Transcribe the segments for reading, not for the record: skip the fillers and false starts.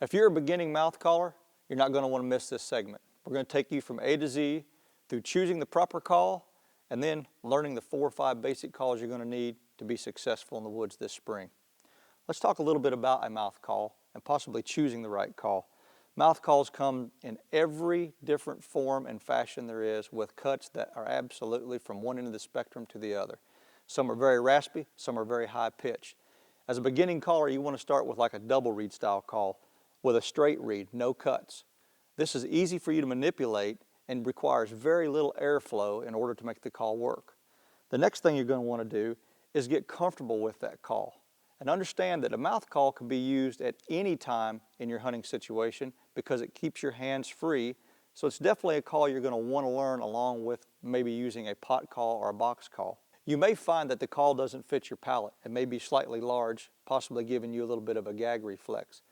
If you're a beginning mouth caller, you're not going to want to miss this segment. We're going to take you from A to Z through choosing the proper call and then learning the 4 or 5 basic calls you're going to need to be successful in the woods this spring. Let's talk a little bit about a mouth call and possibly choosing the right call. Mouth calls come in every different form and fashion there is, with cuts that are absolutely from one end of the spectrum to the other. Some are very raspy, some are very high pitched. As a beginning caller, you want to start with like a double reed style call with a straight reed, no cuts. This is easy for you to manipulate and requires very little airflow in order to make the call work. The next thing you're going to want to do is get comfortable with that call. And understand that a mouth call can be used at any time in your hunting situation because it keeps your hands free. So it's definitely a call you're going to want to learn along with maybe using a pot call or a box call. You may find that the call doesn't fit your palate. It may be slightly large, possibly giving you a little bit of a gag reflex.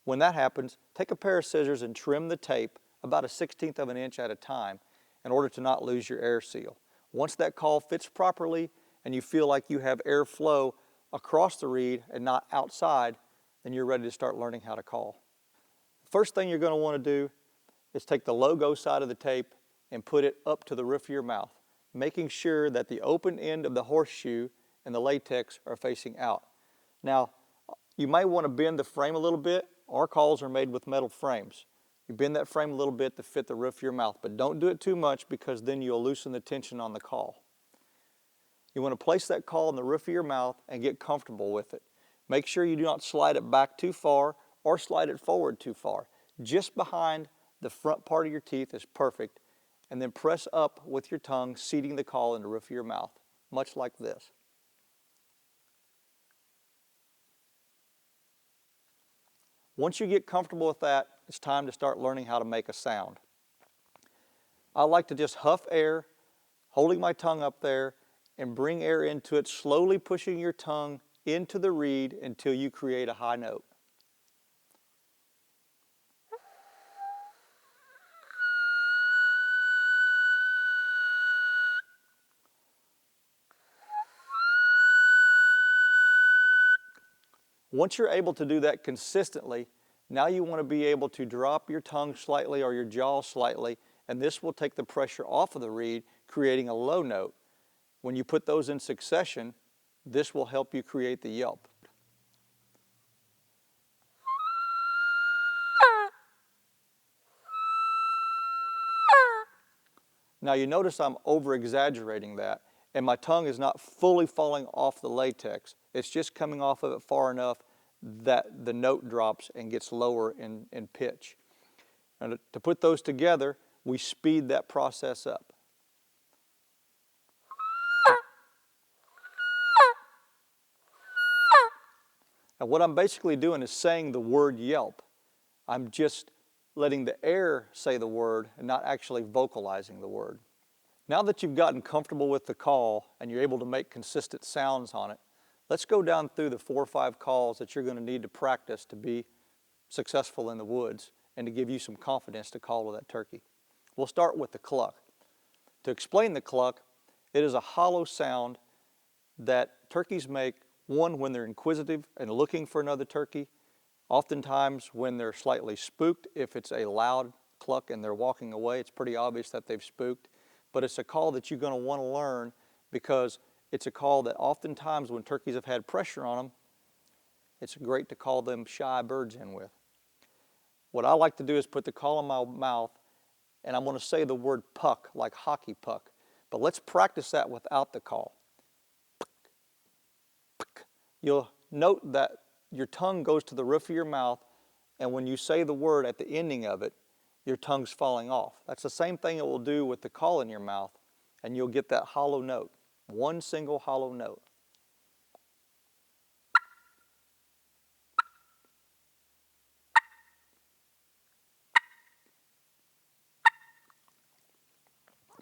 When that happens, take a pair of scissors and trim the tape about 1/16 of an inch at a time in order to not lose your air seal. Once that call fits properly and you feel like you have air flow across the reed and not outside, then you're ready to start learning how to call. First thing you're going to want to do is take the logo side of the tape and put it up to the roof of your mouth, making sure that the open end of the horseshoe and the latex are facing out. Now, you might want to bend the frame a little bit. Our calls are made with metal frames. You bend that frame a little bit to fit the roof of your mouth, but don't do it too much because then you'll loosen the tension on the call. You want to place that call in the roof of your mouth and get comfortable with it. Make sure you do not slide it back too far or slide it forward too far. Just behind the front part of your teeth is perfect, and then press up with your tongue, seating the call in the roof of your mouth, much like this. Once you get comfortable with that, it's time to start learning how to make a sound. I like to just huff air, holding my tongue up there, and bring air into it, slowly pushing your tongue into the reed until you create a high note. Once you're able to do that consistently, now you want to be able to drop your tongue slightly or your jaw slightly, and this will take the pressure off of the reed, creating a low note. When you put those in succession, this will help you create the yelp. Now you notice I'm over-exaggerating that, and my tongue is not fully falling off the latex. It's just coming off of it far enough that the note drops and gets lower in pitch. And to put those together, we speed that process up. And what I'm basically doing is saying the word yelp. I'm just letting the air say the word and not actually vocalizing the word. Now that you've gotten comfortable with the call and you're able to make consistent sounds on it, let's go down through the 4 or 5 calls that you're going to need to practice to be successful in the woods and to give you some confidence to call to that turkey. We'll start with the cluck. To explain the cluck, it is a hollow sound that turkeys make, one, when they're inquisitive and looking for another turkey, oftentimes when they're slightly spooked. If it's a loud cluck and they're walking away, it's pretty obvious that they've spooked. But it's a call that you're going to want to learn because it's a call that oftentimes when turkeys have had pressure on them, it's great to call them shy birds in with. What I like to do is put the call in my mouth and I'm going to say the word puck, like hockey puck. But let's practice that without the call. You'll note that your tongue goes to the roof of your mouth, and when you say the word at the ending of it, your tongue's falling off. That's the same thing it will do with the call in your mouth, and you'll get that hollow note, one single hollow note.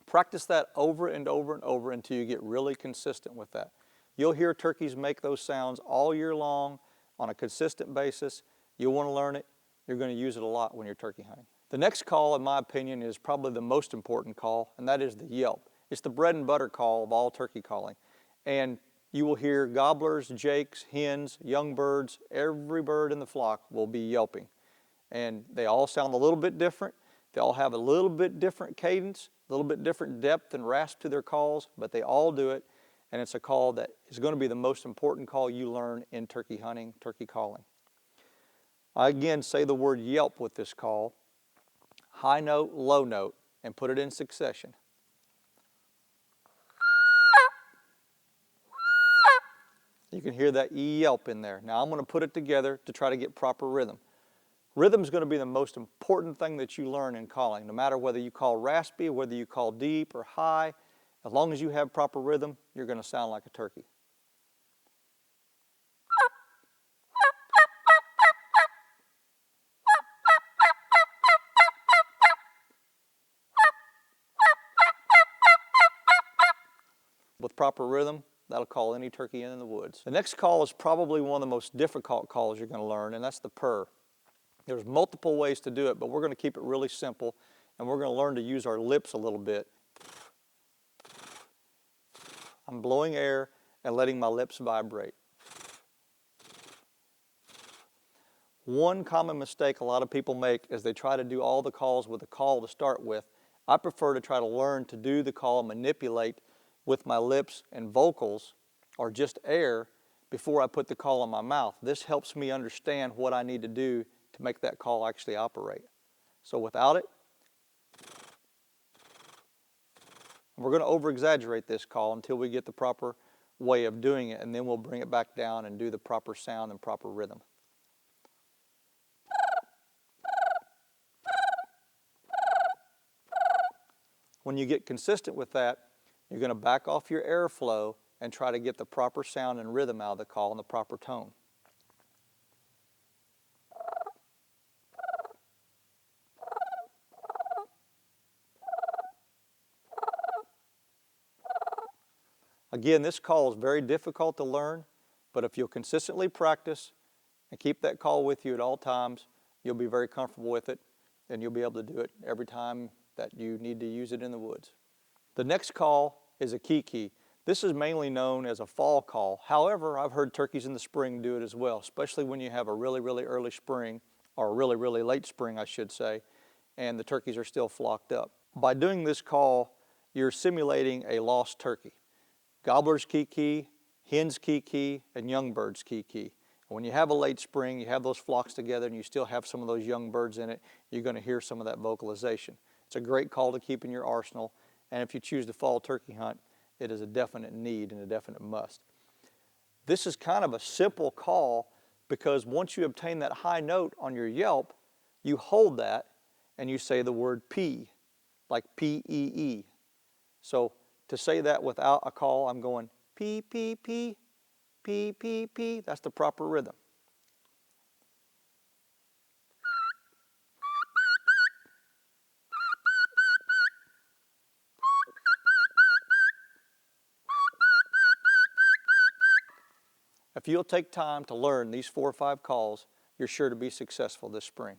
Practice that over and over and over until you get really consistent with that. You'll hear turkeys make those sounds all year long on a consistent basis. You'll want to learn it. You're going to use it a lot when you're turkey hunting. The next call, in my opinion, is probably the most important call, and that is the yelp. It's the bread and butter call of all turkey calling. And you will hear gobblers, jakes, hens, young birds, every bird in the flock will be yelping. And they all sound a little bit different. They all have a little bit different cadence, a little bit different depth and rasp to their calls, but they all do it. And it's a call that is going to be the most important call you learn in turkey hunting, turkey calling. I again say the word yelp with this call, high note, low note, and put it in succession. You can hear that yelp in there. Now I'm going to put it together to try to get proper rhythm. Rhythm is going to be the most important thing that you learn in calling, no matter whether you call raspy, whether you call deep or high. As long as you have proper rhythm, you're going to sound like a turkey. With proper rhythm, that'll call any turkey in the woods. The next call is probably one of the most difficult calls you're going to learn, and that's the purr. There's multiple ways to do it, but we're going to keep it really simple, and we're going to learn to use our lips a little bit. I'm blowing air and letting my lips vibrate. One common mistake a lot of people make is they try to do all the calls with a call to start with. I prefer to try to learn to do the call and manipulate with my lips and vocals or just air before I put the call in my mouth. This helps me understand what I need to do to make that call actually operate. So without it, we're going to over-exaggerate this call until we get the proper way of doing it, and then we'll bring it back down and do the proper sound and proper rhythm. When you get consistent with that, you're going to back off your airflow and try to get the proper sound and rhythm out of the call and the proper tone. Again, this call is very difficult to learn, but if you'll consistently practice and keep that call with you at all times, you'll be very comfortable with it, and you'll be able to do it every time that you need to use it in the woods. The next call is a Keekee. This is mainly known as a fall call. However, I've heard turkeys in the spring do it as well, especially when you have a really, really early spring, or a really, really late spring, I should say, and the turkeys are still flocked up. By doing this call, you're simulating a lost turkey. Gobblers Keekee, hens Keekee, and young birds Keekee. When you have a late spring, you have those flocks together and you still have some of those young birds in it, you're going to hear some of that vocalization. It's a great call to keep in your arsenal, and if you choose to fall turkey hunt, it is a definite need and a definite must. This is kind of a simple call because once you obtain that high note on your yelp, you hold that and you say the word P, like P-E-E. So to say that without a call, I'm going P, P, P, P, P, P. That's the proper rhythm. If you'll take time to learn these 4 or 5 calls, you're sure to be successful this spring.